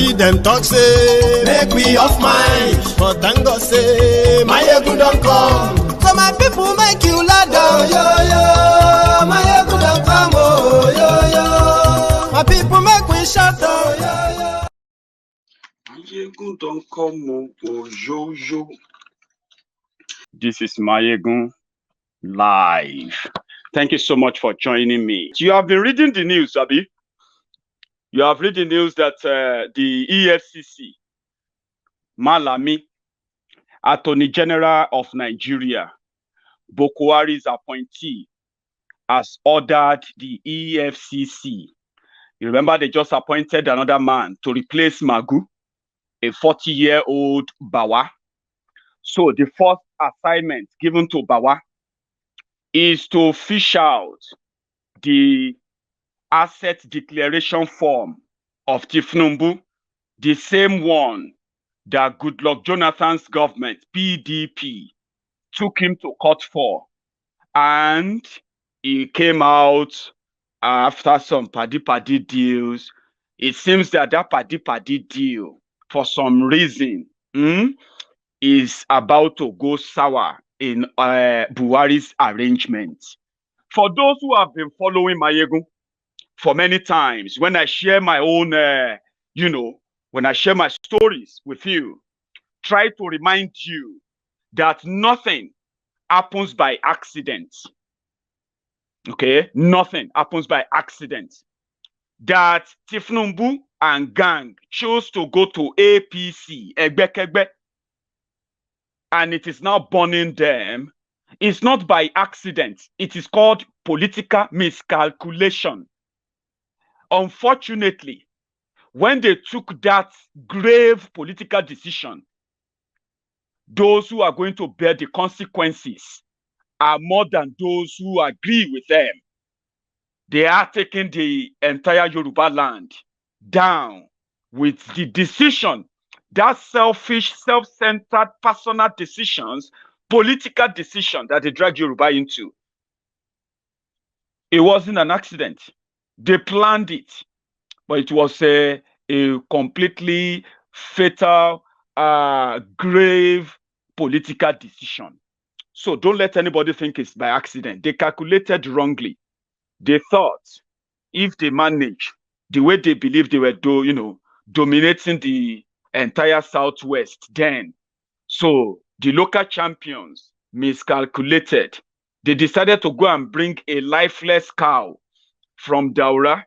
see them talk say make we off mind, but thank God say Maiyegun don come. So my people make you ladder, oh, yo yo. Maiyegun don come, oh yo yo. My people make we shout, oh yo yo. Maiyegun don come, oh yo yo. This is Maiyegun live. Thank you so much for joining me. You have been reading the news, Abi. You have read the news that the Efcc, Malami, Attorney General of Nigeria, Buhari's appointee, has ordered the Efcc. You remember they just appointed another man to replace Magu, a 40-year-old Bawa. So the first assignment given to Bawa is to fish out the asset declaration form of Tinubu, the same one that Goodluck Jonathan's government, PDP, took him to court for. And he came out after some paddy deals. It seems that that paddy deal, for some reason, is about to go sour in Buhari's arrangement. For those who have been following Maiyegun for many times, when I share my own, when I share my stories with you, try to remind you that nothing happens by accident. Okay? Nothing happens by accident. That Tinubu and gang chose to go to APC, Egbekegbe, and it is now burning them. It's not by accident. It is called political miscalculation. Unfortunately, when they took that grave political decision, those who are going to bear the consequences are more than those who agree with them. They are taking the entire Yoruba land down with the decision, that selfish, self-centered, personal decisions, political decision that they dragged Yoruba into. It wasn't an accident. They planned it, but it was a completely fatal, grave political decision. So don't let anybody think it's by accident. They calculated wrongly. They thought if they manage the way they believe they were dominating the entire Southwest then, so the local champions miscalculated. They decided to go and bring a lifeless cow from Daura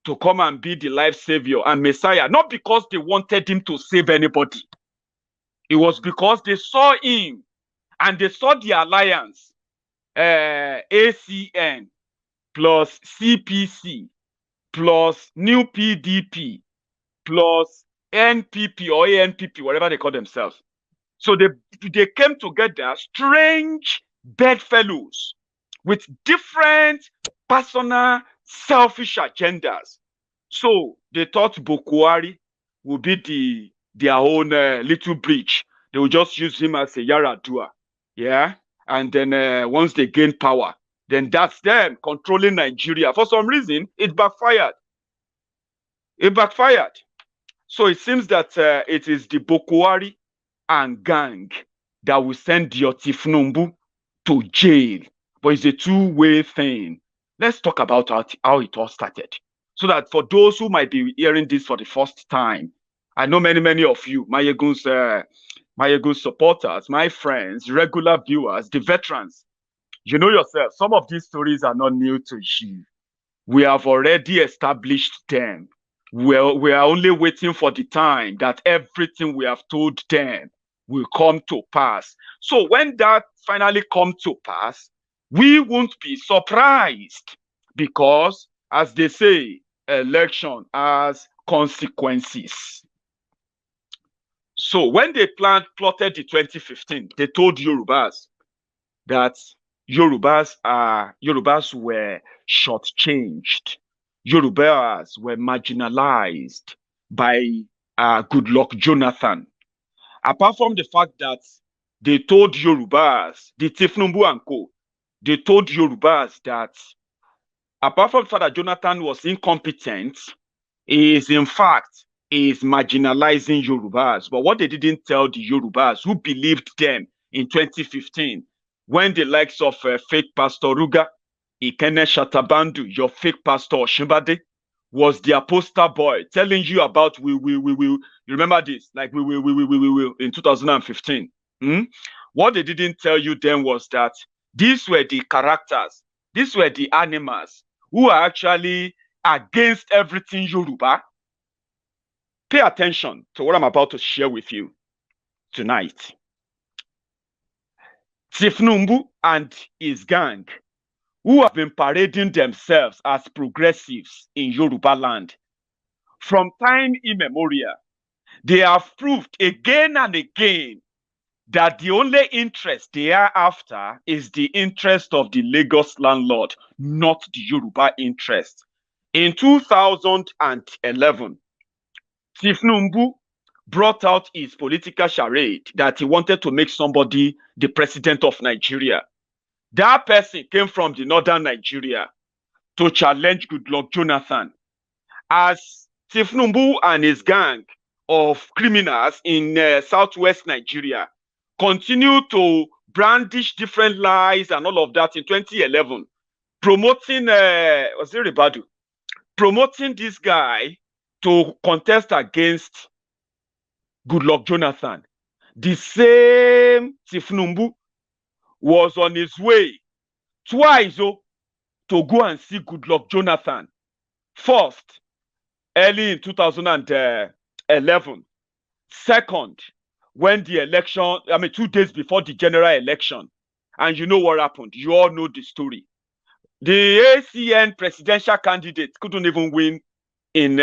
to come and be the life savior and Messiah, not because they wanted him to save anybody. It was because they saw him and they saw the alliance, ACN plus CPC plus new PDP plus NPP or ANPP, whatever they call themselves. So they came together, strange bedfellows with different personal, selfish agendas. So they thought Buhari would be their own little bridge. They would just use him as a Yaradua. Yeah. And then once they gain power, then that's them controlling Nigeria. For some reason, it backfired. It backfired. So it seems that it is the Buhari and gang that will send your Tinubu to jail. But it's a two-way thing. Let's talk about how it all started. So that for those who might be hearing this for the first time, I know many of you, Maiyegun's supporters, my friends, regular viewers, the veterans, you know yourself, some of these stories are not new to you. We have already established them. We are only waiting for the time that everything we have told them will come to pass. So when that finally comes to pass, we won't be surprised because, as they say, election has consequences. So when they plotted the 2015, they told Yorubas that Yorubas were shortchanged. Yorubas were marginalized by Goodluck Jonathan. Apart from the fact that they told Yorubas, the Tinubu and co, they told Yorubas that apart from the fact that Jonathan was incompetent, he is in fact is marginalizing Yorubas. But what they didn't tell the Yorubas who believed them in 2015, when the likes of fake Pastor Ruga, Ikene Shatabandu, your fake Pastor Shimbade, was their poster boy telling you about we you remember this, like we in 2015. What they didn't tell you then was that these were the characters, these were the animals who are actually against everything Yoruba. Pay attention to what I'm about to share with you tonight. Tifnumbu and his gang, who have been parading themselves as progressives in Yoruba land from time immemorial, they have proved again and again that the only interest they are after is the interest of the Lagos landlord, not the Yoruba interest. In 2011, Tifnumbu brought out his political charade that he wanted to make somebody the president of Nigeria. That person came from the northern Nigeria to challenge Goodluck Jonathan. As Tifnumbu and his gang of criminals in southwest Nigeria continue to brandish different lies and all of that in 2011, promoting promoting this guy to contest against Goodluck Jonathan. The same Tifnumbu was on his way twice to go and see Goodluck Jonathan. First, early in 2011. Second, when the election, 2 days before the general election. And you know what happened. You all know the story. The ACN presidential candidate couldn't even win in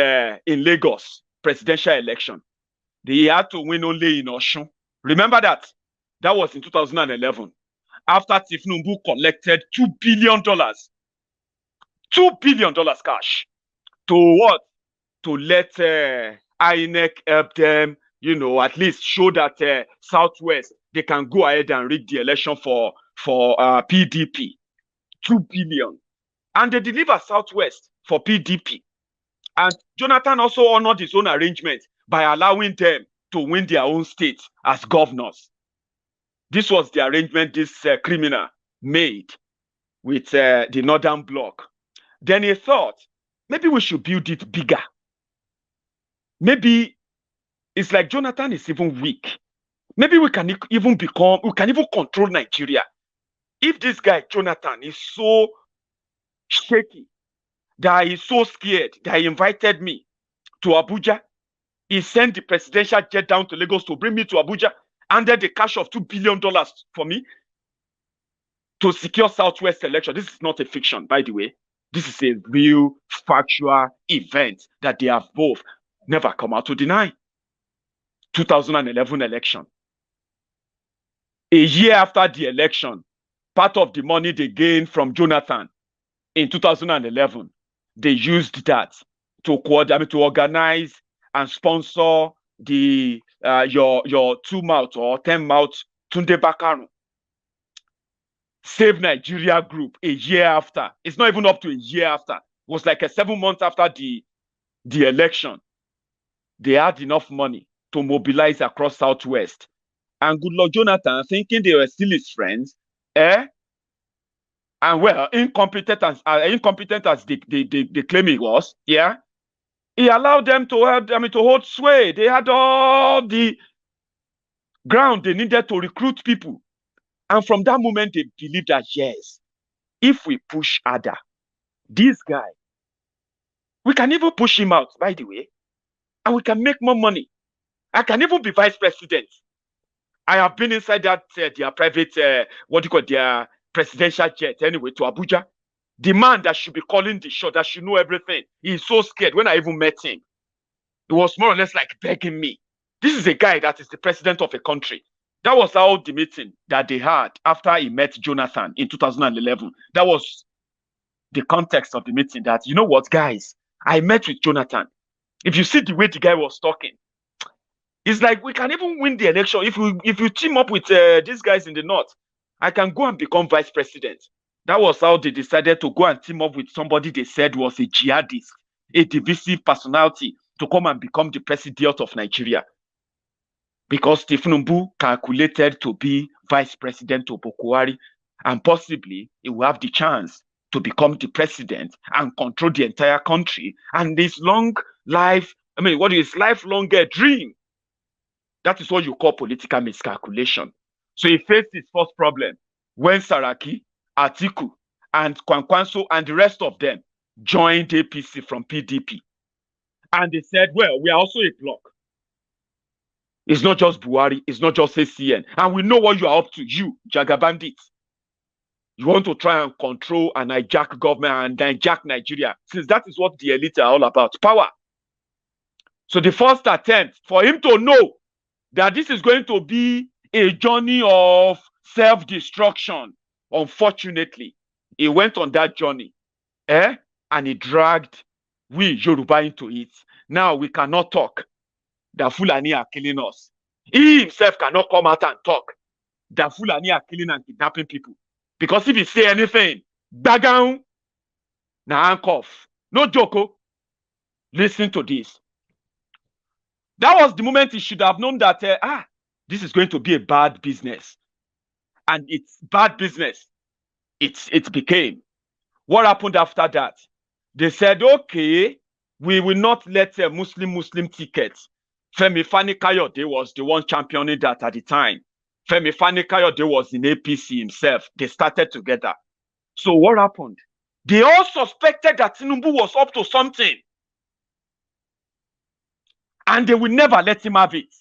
Lagos presidential election. They had to win only in Osun. Remember that? That was in 2011. After Tifnumbu collected $2 billion. $2 billion cash. To what? To let INEC help them, at least show that Southwest, they can go ahead and rig the election for PDP. $2 billion. And they deliver Southwest for PDP. And Jonathan also honored his own arrangement by allowing them to win their own state as governors. This was the arrangement this criminal made with the Northern Bloc. Then he thought, maybe we should build it bigger. Maybe it's like Jonathan is even weak. Maybe we can even control Nigeria. If this guy, Jonathan, is so shaky, that he's so scared that he invited me to Abuja, he sent the presidential jet down to Lagos to bring me to Abuja, handed the cash of $2 billion for me to secure Southwest election. This is not a fiction, by the way. This is a real factual event that they have both never come out to deny. 2011 election. A year after the election, part of the money they gained from Jonathan in 2011, they used that to organize and sponsor the your 2-mouth or 10-mouth Tunde Bakaru Save Nigeria group a year after. It's not even up to a year after. It was like 7 months after the election. They had enough money to mobilize across Southwest. And Goodluck Jonathan, thinking they were still his friends, and well, incompetent as they claim he was, yeah, he allowed them to hold sway. They had all the ground they needed to recruit people. And from that moment, they believed that, yes, if we push harder, this guy, we can even push him out, by the way, and we can make more money. I can even be vice president. I have been inside that their private, their presidential jet anyway, to Abuja. The man that should be calling the shot, that should know everything. He's so scared. When I even met him, it was more or less like begging me. This is a guy that is the president of a country. That was how the meeting that they had after he met Jonathan in 2011. That was the context of the meeting, that, you know what, guys, I met with Jonathan. If you see the way the guy was talking, it's like we can even win the election. If you team up with these guys in the north, I can go and become vice president. That was how they decided to go and team up with somebody they said was a jihadist, a divisive personality to come and become the president of Nigeria. Because Tinubu calculated to be vice president of Buhari, and possibly he will have the chance to become the president and control the entire country. And this lifelong dream. That is what you call political miscalculation. So he faced his first problem when Saraki, Atiku, and Kwankwanso and the rest of them joined APC from PDP. And they said, well, we are also a bloc. It's not just Buhari, it's not just ACN. And we know what you are up to, you, Jaga bandits. You want to try and control and hijack government and hijack Nigeria, since that is what the elite are all about, power. So the first attempt for him to know that this is going to be a journey of self-destruction, unfortunately, he went on that journey, and he dragged we Yoruba into it. Now we cannot talk that Fulani are killing us. He himself cannot come out and talk that Fulani are killing and kidnapping people. Because if he say anything, bagown, na handcuff. No joke. Listen to this. That was the moment he should have known that, this is going to be a bad business. And it's bad business. It became. What happened after that? They said, okay, we will not let a Muslim tickets. Femi Fani-Kayode was the one championing that at the time. Femi Fani-Kayode was in APC himself. They started together. So what happened? They all suspected that Tinubu was up to something. And they will never let him have it.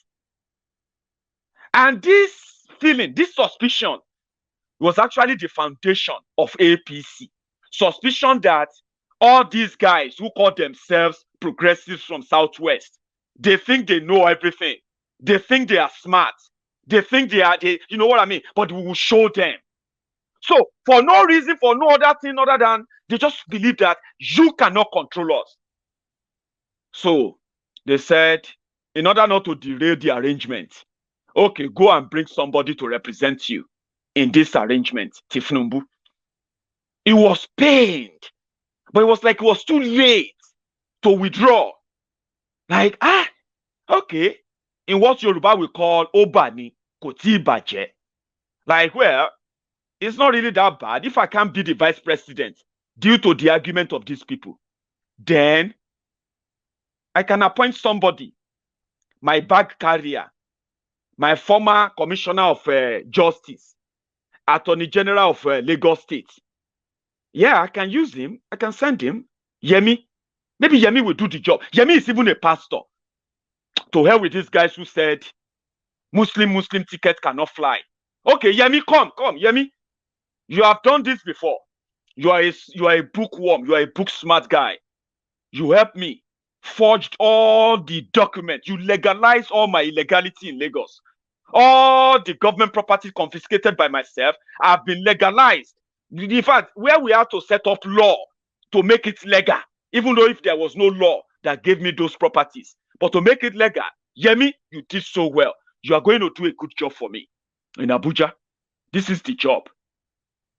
And this feeling, this suspicion, was actually the foundation of APC. Suspicion that all these guys who call themselves progressives from Southwest, they think they know everything. They think they are smart. They think you know what I mean? But we will show them. So, for no reason, for no other thing other than they just believe that you cannot control us. So, they said, in order not to derail the arrangement, okay, go and bring somebody to represent you in this arrangement, Tinubu. He was pained, but it was like it was too late to withdraw. Like, okay, in what Yoruba we call Obani, Koti Baje. Like, well, it's not really that bad. If I can't be the vice president due to the argument of these people, then I can appoint somebody, my bag carrier, my former commissioner of justice, attorney general of Lagos State. Yeah, I can use him. I can send him. Yemi. Maybe Yemi will do the job. Yemi is even a pastor. To hell with these guys who said Muslim ticket cannot fly. Okay, Yemi, come, Yemi. You have done this before. You are a bookworm. You are a book smart guy. You help me. Forged all the documents. You legalized all my illegality in Lagos. All the government property confiscated by myself have been legalized. In fact, where we have to set up law to make it legal, even though if there was no law that gave me those properties, but to make it legal, Yemi, you did so well. You are going to do a good job for me in Abuja. This is the job.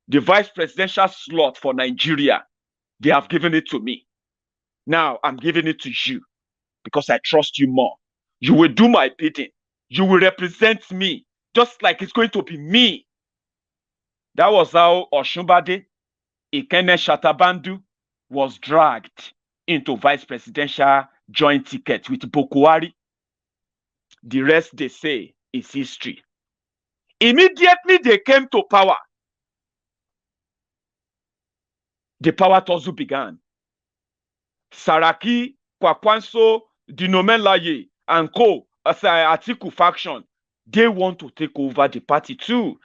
The vice presidential slot for Nigeria, they have given it to me. Now I'm giving it to you because I trust you more. You will do my bidding. You will represent me just like it's going to be me. That was how Oshunbade, Ikene Shatabandu, was dragged into vice presidential joint ticket with Buhari. The rest, they say, is history. Immediately they came to power. The power tussle began. Saraki, Kwakwanso, Dinomelaye, and Atiku faction, they want to take over the party too.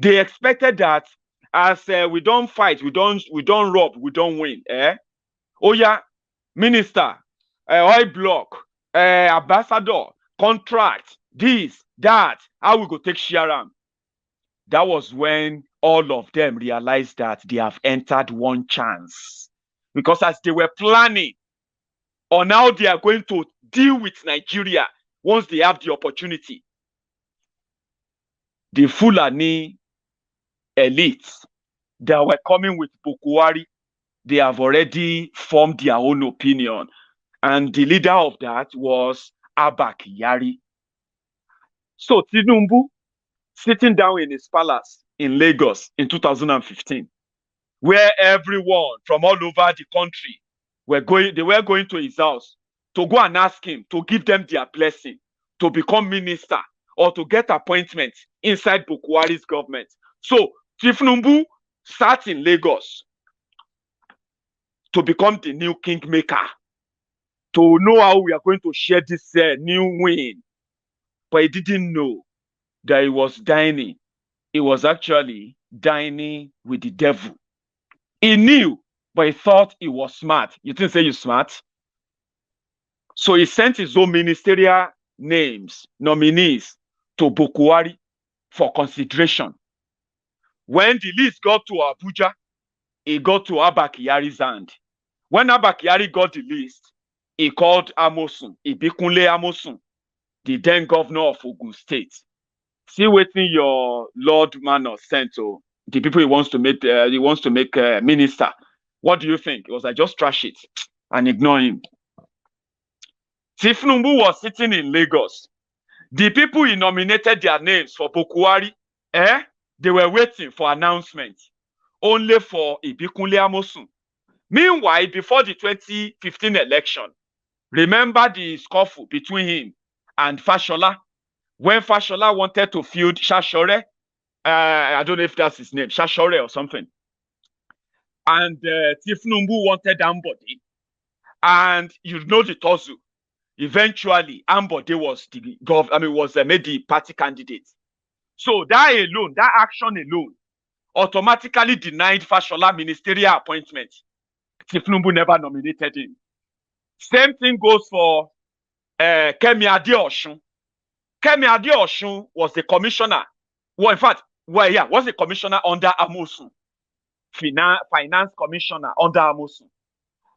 They expected that as we don't fight, we don't rob, we don't win. Oh yeah, minister, oil block, ambassador, contract, this, that, how we go take Sharam. That was when all of them realized that they have entered one chance. Because as they were planning on how they are going to deal with Nigeria once they have the opportunity, the Fulani elites that were coming with Buhari, they have already formed their own opinion. And the leader of that was Abba Kyari. So Tinubu, sitting down in his palace in Lagos in 2015, where everyone from all over the country were going to his house to go and ask him to give them their blessing to become minister or to get appointment inside Bukwari's government. So Tinubu sat in Lagos to become the new kingmaker, to know how we are going to share this new win. But he didn't know that he was dining. He was actually dining with the devil. He knew, but he thought he was smart. You didn't say you're smart? So he sent his own ministerial nominees to Bukwari for consideration. When the list got to Abuja, it got to Abba Kyari's hand. When Abba Kyari got the list, he called Amosun, Adekunle Amosun, the then governor of Ogun State. See waiting your Lord Manor sent to the people he wants to make minister. What do you think? It was like, just trash it and ignore him. Tinubu was sitting in Lagos. The people he nominated their names for Bukwari, they were waiting for announcement only for Adekunle Amosun. Meanwhile, before the 2015 election, remember the scuffle between him and Fashola, when Fashola wanted to field Shashore, I don't know if that's his name, Shashore or something. And Tinubu wanted Ambode. And you know the Tozu. Eventually, Ambode was made the party candidate. So that alone, that action alone, automatically denied Fashola ministerial appointment. Tinubu never nominated him. Same thing goes for Kemi Adeosun. Kemi Adeosun was the commissioner. Was the commissioner under Amosun. Finance commissioner under Amosun.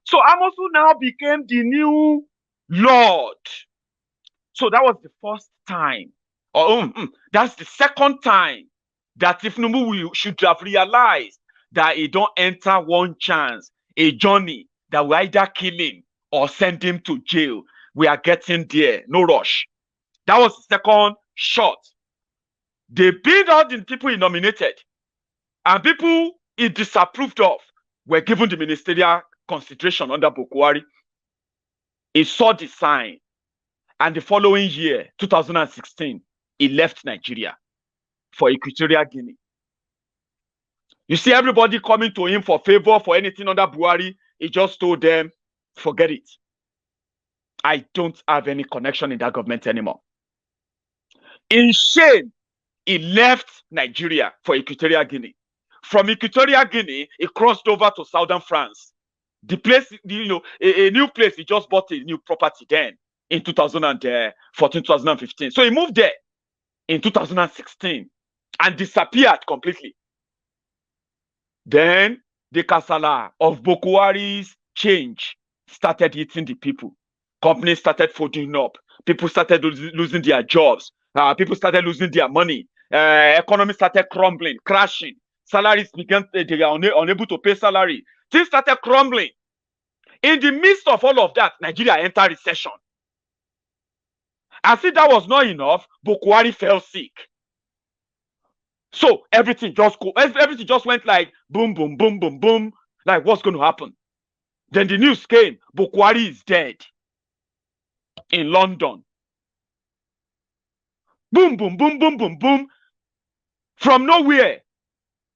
So Amosun now became the new Lord. So that was the first time. That's the second time that Tinubu should have realized that he don't enter one chance, a journey that will either kill him or send him to jail. We are getting there. No rush. That was the second shot. They beat all the people he nominated, and people he disapproved of were given the ministerial consideration under Bukwari. He saw the sign, and the following year, 2016, he left Nigeria for Equatorial Guinea. You see everybody coming to him for favor for anything under Buhari. He just told them, forget it. I don't have any connection in that government anymore. In shame, he left Nigeria for Equatorial Guinea. From Equatorial Guinea, he crossed over to southern France. The place, a new place, he just bought a new property then in 2014, 2015. So he moved there in 2016 and disappeared completely. Then the Kasala of Bukwari's change started hitting the people. Companies started folding up. People started losing their jobs. People started losing their money. Economy started crumbling, crashing. Salaries began, they are unable to pay salary. Things started crumbling. In the midst of all of that, Nigeria entered recession. As if that was not enough, Bukwari fell sick. So everything just went like boom, boom, boom, boom, boom. Like, what's going to happen? Then the news came, Bukwari is dead in London. Boom, boom, boom, boom, boom, boom. From nowhere,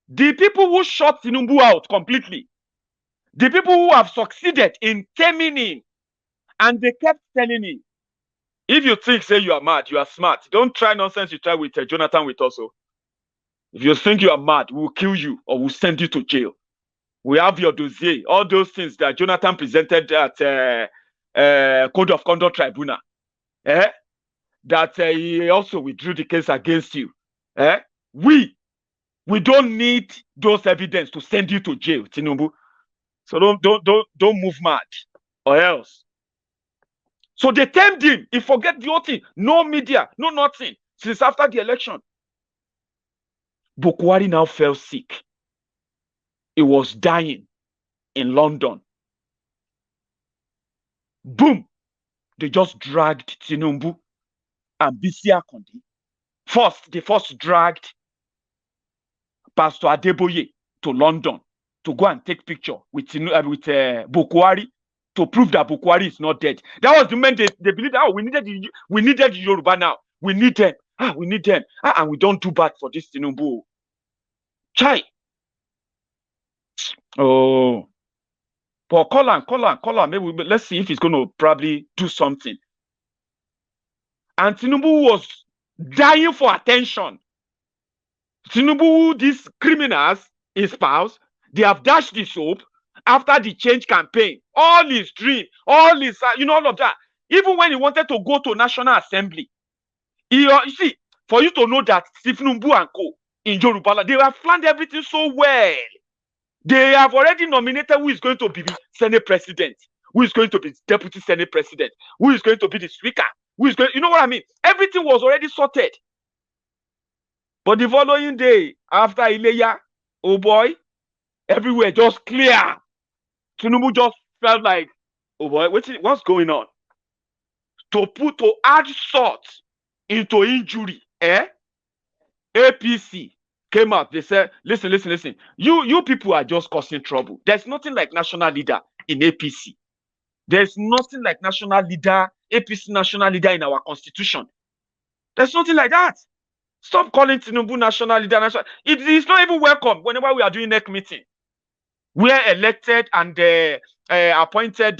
the people who shut Tinubu out completely, the people who have succeeded in taming him, and they kept telling him, if you think, say you are mad, you are smart. Don't try nonsense you try with Jonathan with us. If you think you are mad, we will kill you or we'll send you to jail. We have your dossier, all those things that Jonathan presented at Code of Conduct Tribunal. That he also withdrew the case against you. We don't need those evidence to send you to jail, Tinubu. So don't move mad or else. So they tamed him. He forget the whole thing. No media, no nothing. Since after the election, Bukwari now fell sick. He was dying in London. Boom! They just dragged Tinubu and Bisi Akande. They first dragged Pastor Adeboye to London to go and take picture with Bokwari to prove that Bokwari is not dead. That was the moment they believed, oh, we needed Yoruba now. We need them. We need them. And we don't do bad for this Tinubu. Chai. Oh. But call on. Maybe let's see if he's going to probably do something. And Tinubu was dying for attention. Tinubu, these criminals, his pals, they have dashed his hope after the change campaign. All his dream, all his, all of that. Even when he wanted to go to National Assembly, you see, for you to know that Tinubu and co in Yoruba, they have planned everything so well. They have already nominated who is going to be the Senate President, who is going to be Deputy Senate President, who is going to be the Speaker, who is going, you know what I mean? Everything was already sorted. But the following day, after Ileya, oh boy, everywhere just clear. Tinubu just felt like, oh boy, what's going on? To add salt into injury, APC came out. They said, listen. You people are just causing trouble. There's nothing like national leader in APC. There's nothing like national leader, APC national leader in our constitution. There's nothing like that. Stop calling Tinubu national leader. It is not even welcome whenever we are doing NEC meeting. We are elected and appointed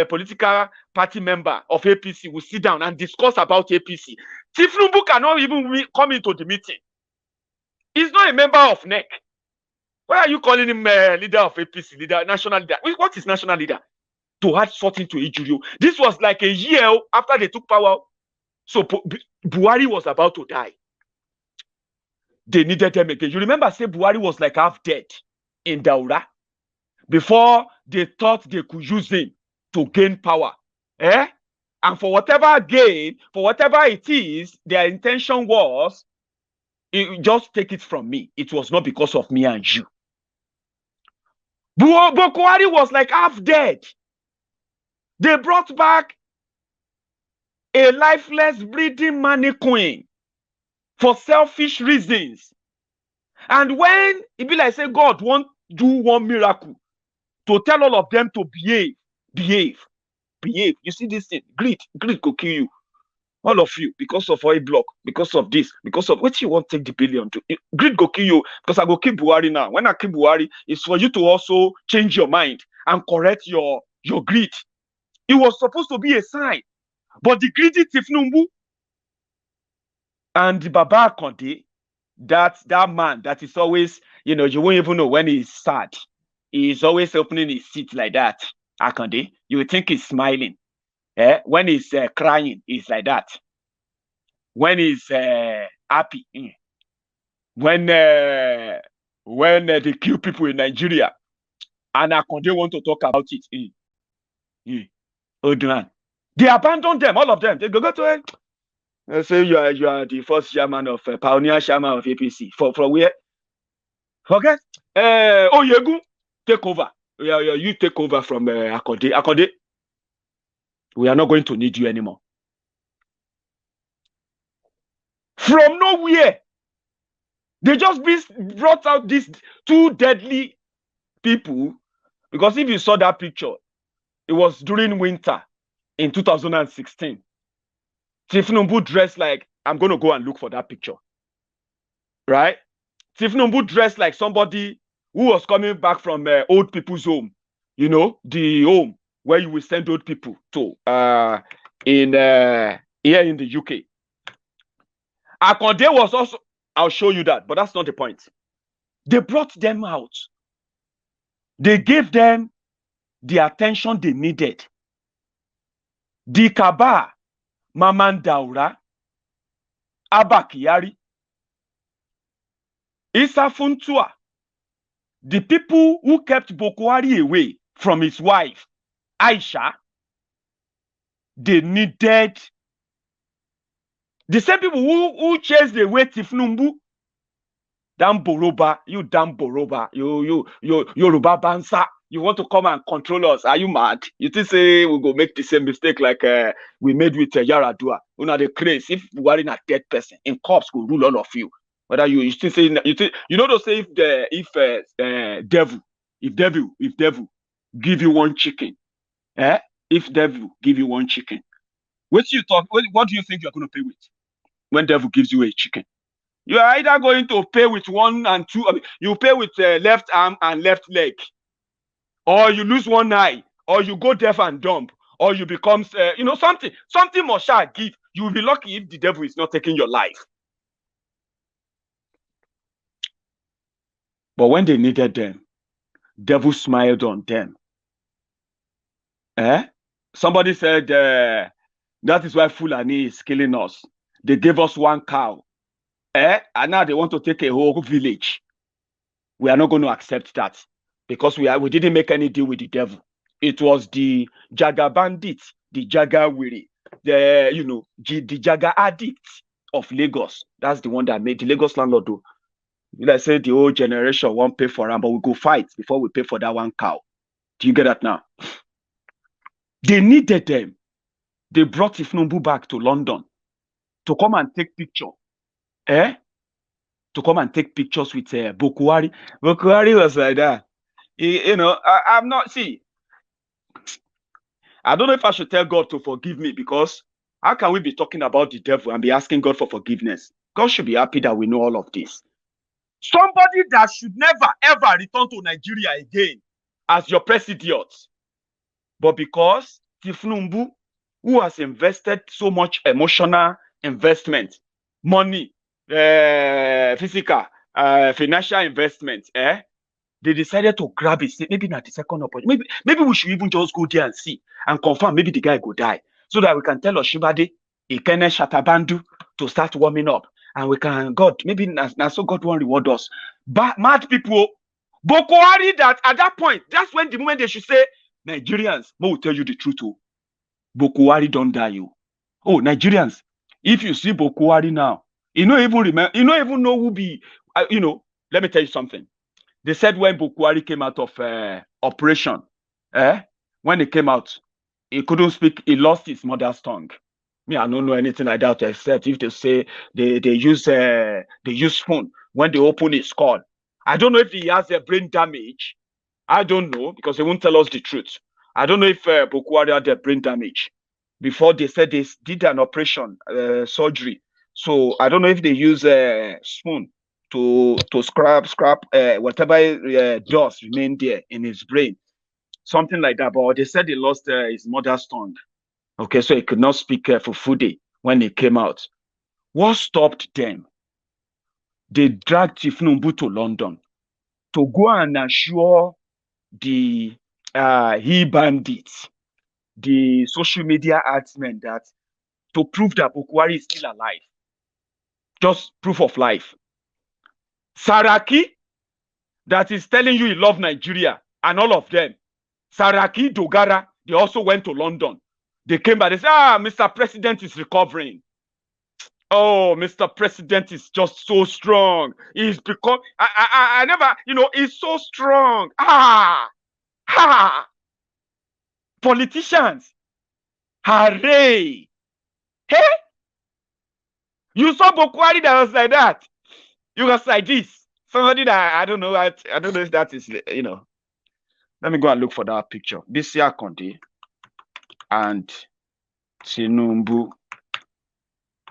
political party member of APC will sit down and discuss about APC. Tinubu cannot even come into the meeting. He's not a member of NEC. Why are you calling him leader of APC, national leader? What is national leader? To add something to injury. This was like a year after they took power. So Buhari was about to die. They needed them again. You remember, say Buhari was like half dead in Daura before they thought they could use him to gain power. And for whatever gain, for whatever it is, their intention was, just take it from me. It was not because of me and you. Buhari was like half dead. They brought back a lifeless breeding mannequin for selfish reasons. And when it be like say God want do one miracle to tell all of them to behave. You see this thing, greed go kill you, all of you, because of oil block, because of this, because of what you want to take the billion to. Greed go kill you, because I go keep Buhari now. When I keep Buhari, it's for you to also change your mind and correct your greed. It was supposed to be a sign, but the greedy Tinubu and the Baba Akande, that man that is always, you won't even know when he's sad. He's always opening his seat like that. Akande, you would think he's smiling. When he's crying, he's like that. When he's happy, when they kill people in Nigeria, and Akande want to talk about it, they abandoned them, all of them. They go to it. Say you are the first chairman of pioneer chairman of APC. From where? Forget. Maiyegun, take over. You take over from Akande. Akande, we are not going to need you anymore. From nowhere, they just brought out these two deadly people. Because if you saw that picture, it was during winter in 2016. Tinubu dressed like, I'm going to go and look for that picture. Right? Tinubu dressed like somebody who was coming back from old people's home. The home where you will send old people to here in the UK. Akande was also, I'll show you that, but that's not the point. They brought them out. They gave them the attention they needed. The Kaba, Maman Daura, Abba Kyari, Issa Funtua, the people who kept Bokwari away from his wife, Aisha, they needed the same people who chased away Tinubu. Damn Boroba, you damn Boroba, you Yoruba Bansa. You want to come and control us? Are you mad? You think say we go make the same mistake like we made with Yaradua? Una the craze. If we are in a dead person, in cops will rule all of you. Whether you still say you know to say if devil give you one chicken, if devil give you one chicken, what do you think you're going to pay with when devil gives you a chicken? You are either going to pay with one and two. I mean, you pay with left arm and left leg, or you lose one eye, or you go deaf and dumb, or you become something must shall give. You will be lucky if the devil is not taking your life. But when they needed them, devil smiled on them. Somebody said that is why Fulani is killing us. They gave us one cow, and now they want to take a whole village. We are not going to accept that because we didn't make any deal with the devil. It was the Jaga bandits, the Jaga Wiri, the Jaga addicts of Lagos. That's the one that made the Lagos landlord do. Let's say the old generation won't pay for them, but we go fight before we pay for that one cow. Do you get that now? They needed them. They brought Tinubu back to London to come and take picture. To come and take pictures with Bokuwari. Bokuwari was like that. I'm not, see, I don't know if I should tell God to forgive me, because how can we be talking about the devil and be asking God for forgiveness? God should be happy that we know all of this. Somebody that should never, ever return to Nigeria again as your president. But because Tinubu, who has invested so much emotional investment, money, physical, financial investment, they decided to grab it. Maybe not the second opportunity. Maybe we should even just go there and see and confirm maybe the guy go die, so that we can tell Oshibade, Ikene Shatabandu to start warming up. And we can, God, maybe now so God won't reward us. But mad people, Boko Haram, that at that point, that's when the moment they should say, Nigerians, Mo will tell you the truth. Boko Haram don't die you. Oh, Nigerians, if you see Boko Haram now, you don't even remember, you don't even know who be, let me tell you something. They said when Boko Haram came out of operation, when he came out, he couldn't speak, he lost his mother's tongue. Me, I don't know anything like that, except if they say they use phone when they open his call. I don't know if he has a brain damage. I don't know, because they won't tell us the truth. I don't know if Boko Haram had a brain damage. Before they said they did an operation, surgery. So I don't know if they use a spoon to scrap whatever dust remained there in his brain. Something like that. But they said he lost his mother's tongue. Okay, so he could not speak Fufude when he came out. What stopped them? They dragged Tinubu to London to go and assure the bandits, the social media herdsmen, that to prove that Boko Haram is still alive. Just proof of life. Saraki, that is telling you he loves Nigeria, and all of them. Saraki, Dogara, they also went to London. They came back, they said, Mr. President is recovering. Oh, Mr. President is just so strong. He's become, I never, he's so strong. Politicians. Hooray. Hey? You saw Boko Haram that was like that. You was like this. Somebody that, I don't know if that is, Let me go and look for that picture. Bisi Akonde and Tinubu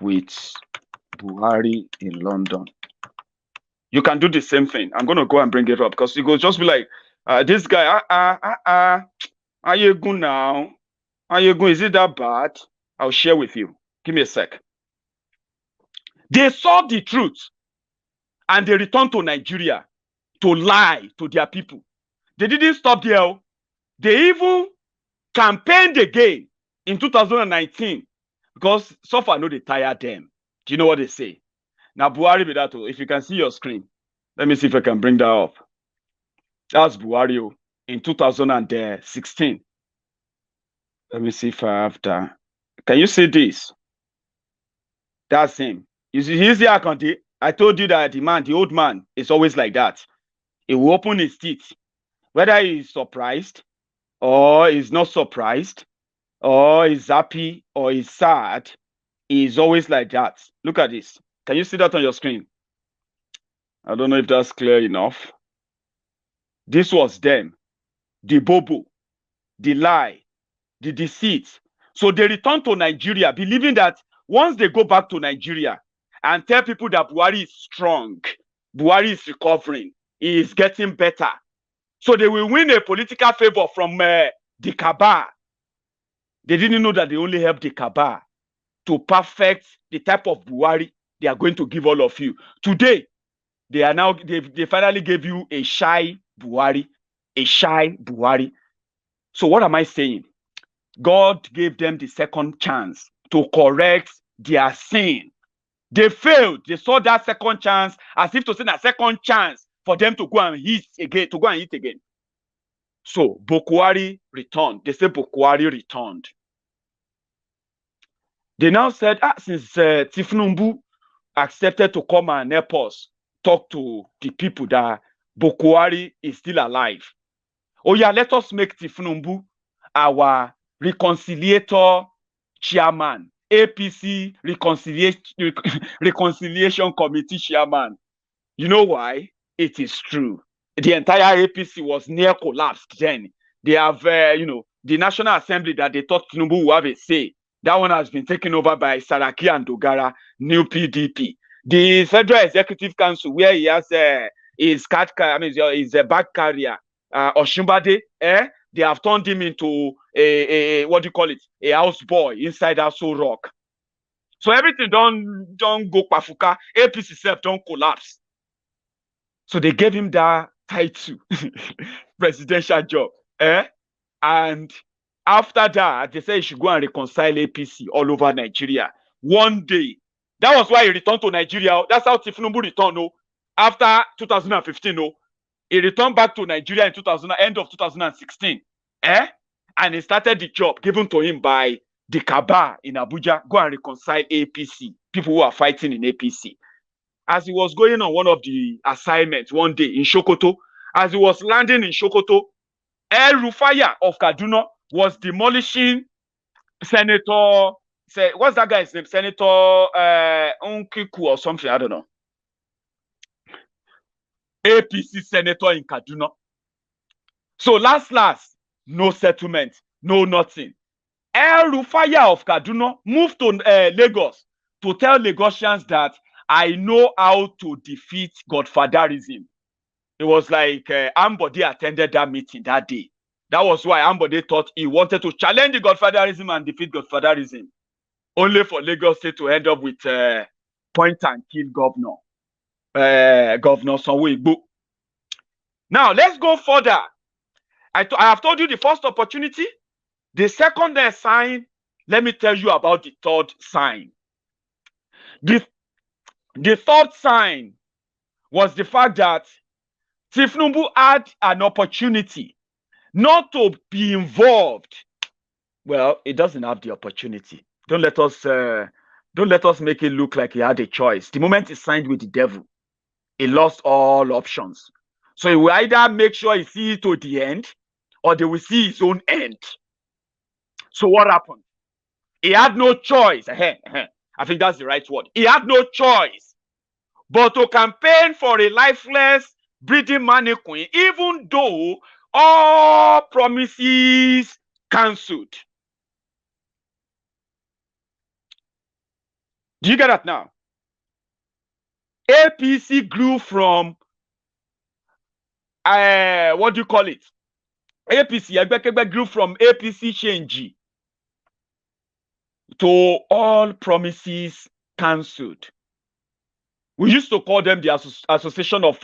with Buhari in London. You can do the same thing. I'm going to go and bring it up, because you go just be like, this guy, Maiyegun now. Maiyegun, is it that bad? I'll share with you. Give me a sec. They saw the truth and they returned to Nigeria to lie to their people. They didn't stop there. They even campaigned again in 2019, because so far, no, they tired them. Do you know what they say? Now, Buhari be that. If you can see your screen, let me see if I can bring that up. That's Buhari in 2016. Let me see if I have that. Can you see this? That's him. You see, he's the Akonde. I told you that the old man, is always like that. He will open his teeth. whether he's surprised or he's not surprised or he's happy or he's sad, he's always like that. Look at this. Can you see that on your screen? I don't know if that's clear enough. This was them. The bobo, the lie, the deceit. So they returned to Nigeria, believing that once they go back to Nigeria and tell people that Buhari is strong, Buhari is recovering, he is getting better, so they will win a political favor from the cabal. They didn't know that they only helped the cabal to perfect the type of Buhari they are going to give all of you. Today, they are now, they finally gave you a shy Buhari, a shy Buhari. So what am I saying? God gave them the second chance to correct their sin. They failed. They saw that second chance as if to say a second chance for them to go and hit again, So Bokwari returned. They say Bokwari returned. They now said, since Tinubu accepted to come and help us talk to the people that Bokwari is still alive. Oh yeah, let us make Tinubu our reconciliator chairman, APC reconciliation committee chairman. You know why? It is true. The entire APC was near collapsed then. They have, the National Assembly that they thought Tinubu would have a say. That one has been taken over by Saraki and Dogara, new PDP. The Federal Executive Council, where he has his bag carrier, Oshimbade, they have turned him into a houseboy inside Aso Rock. So everything don't go pafuka. APC self don't collapse. So they gave him that title, presidential job. And after that, they said he should go and reconcile APC all over Nigeria. One day. That was why he returned to Nigeria. That's how Tinubu returned. After 2015, he returned back to Nigeria in end of 2016. And he started the job given to him by the cabal in Abuja. Go and reconcile APC. People who are fighting in APC. As he was going on one of the assignments one day in Sokoto, as he was landing in Sokoto, El Rufaya of Kaduna was demolishing Senator, what's that guy's name? Senator Unkiku or something, I don't know. APC senator in Kaduna. So last, no settlement, no nothing. El Rufaya of Kaduna moved to Lagos to tell Lagosians that I know how to defeat Godfatherism. It was like Ambode attended that meeting that day. That was why Ambode thought he wanted to challenge the Godfatherism and defeat Godfatherism. Only for Lagos State to end up with point and kill governor. Governor Sanwo-Igbo. Now, let's go further. I have told you the first opportunity. The second sign, let me tell you about the third sign. The third sign was the fact that Tinubu had an opportunity not to be involved. Well, it doesn't have the opportunity. Don't let us make it look like he had a choice. The moment he signed with the devil, he lost all options. So he will either make sure he sees it to the end, or they will see his own end. So what happened? He had no choice. I think that's the right word. He had no choice but to campaign for a lifeless breeding mannequin, even though all promises cancelled. Do you get that now? APC grew from what do you call it? APC grew from APC change to all promises cancelled. We used to call them the Association of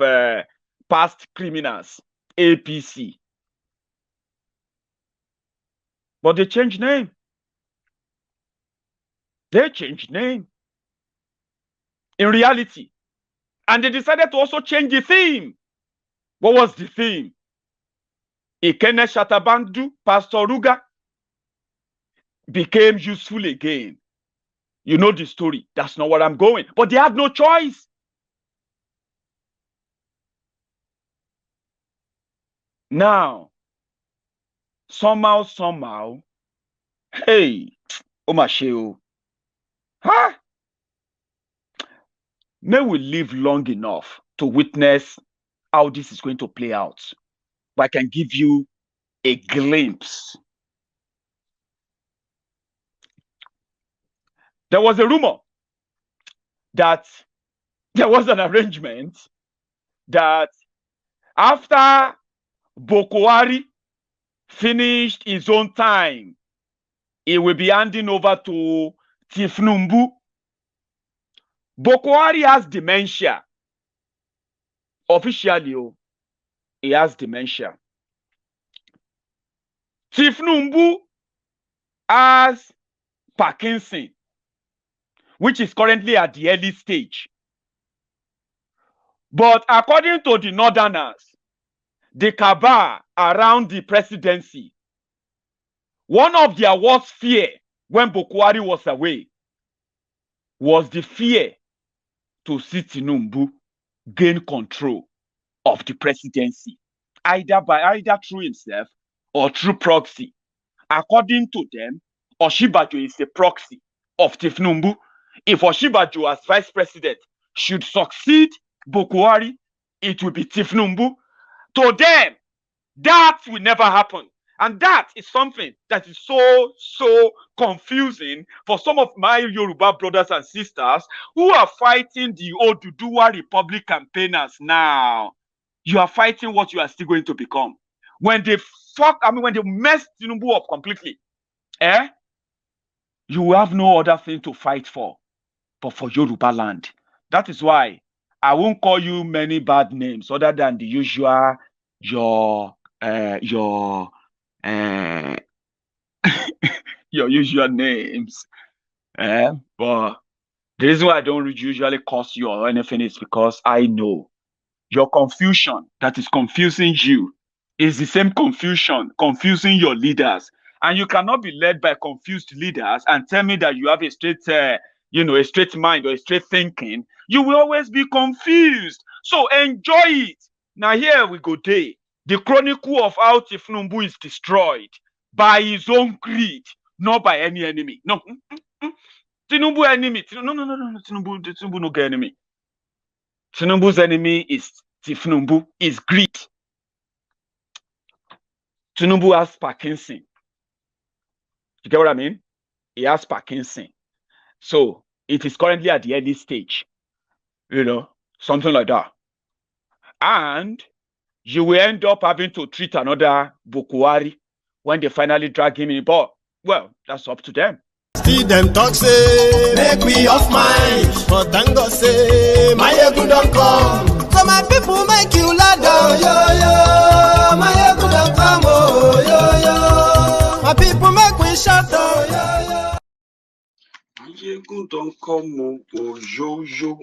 Past Criminals, APC. But they changed name. They changed name. In reality. And they decided to also change the theme. What was the theme? Ikene Shatabandu, Pastor Ruga, became useful again. You know the story. That's not what I'm going. But they had no choice. Now, somehow, hey, Omasheo, huh? May we live long enough to witness how this is going to play out. But I can give you a glimpse. There was a rumor that there was an arrangement that after Bokwari finished his own time, he will be handing over to Tinubu. Bokwari has dementia. Officially, he has dementia. Tinubu has Parkinson, which is currently at the early stage. But according to the Northerners, the cabal around the presidency, one of their worst fear when Bokwari was away was the fear to see Tinubu gain control of the presidency, either through himself or through proxy. According to them, Osinbajo is a proxy of Tinubu. If Osinbajo as vice president should succeed Bokwari, it will be Tinubu. To them, that will never happen. And that is something that is so confusing for some of my Yoruba brothers and sisters who are fighting the Oduduwa Republic campaigners now. You are fighting what you are still going to become. When they mess Tinubu up completely, you have no other thing to fight for but for Yoruba land. That is why I won't call you many bad names other than the usual, your usual names. But the reason why I don't usually curse you or anything is because I know your confusion that is confusing you is the same confusion confusing your leaders. And you cannot be led by confused leaders and tell me that you have a straight mind or a straight thinking. You will always be confused. So enjoy it. Now here we go day. The chronicle of how Tinubu is destroyed by his own greed, not by any enemy. No. Tinubu enemy. No. Tinubu no get enemy. Tinubu's enemy is Tinubu, is greed. Tinubu has Parkinson. You get what I mean? He has Parkinson. So it is currently at the early stage. Something like that. And you will end up having to treat another Bokwari when they finally drag him in. But, well, that's up to them. Still them talk say, make we off mind. But thank God say, Maiyegun don't come. So my people make you ladder. Oh, yo, Maiyegun don't come. Oh, yo. My people make we shout. Oh, yo. Maiyegun don't come. Oh, yo.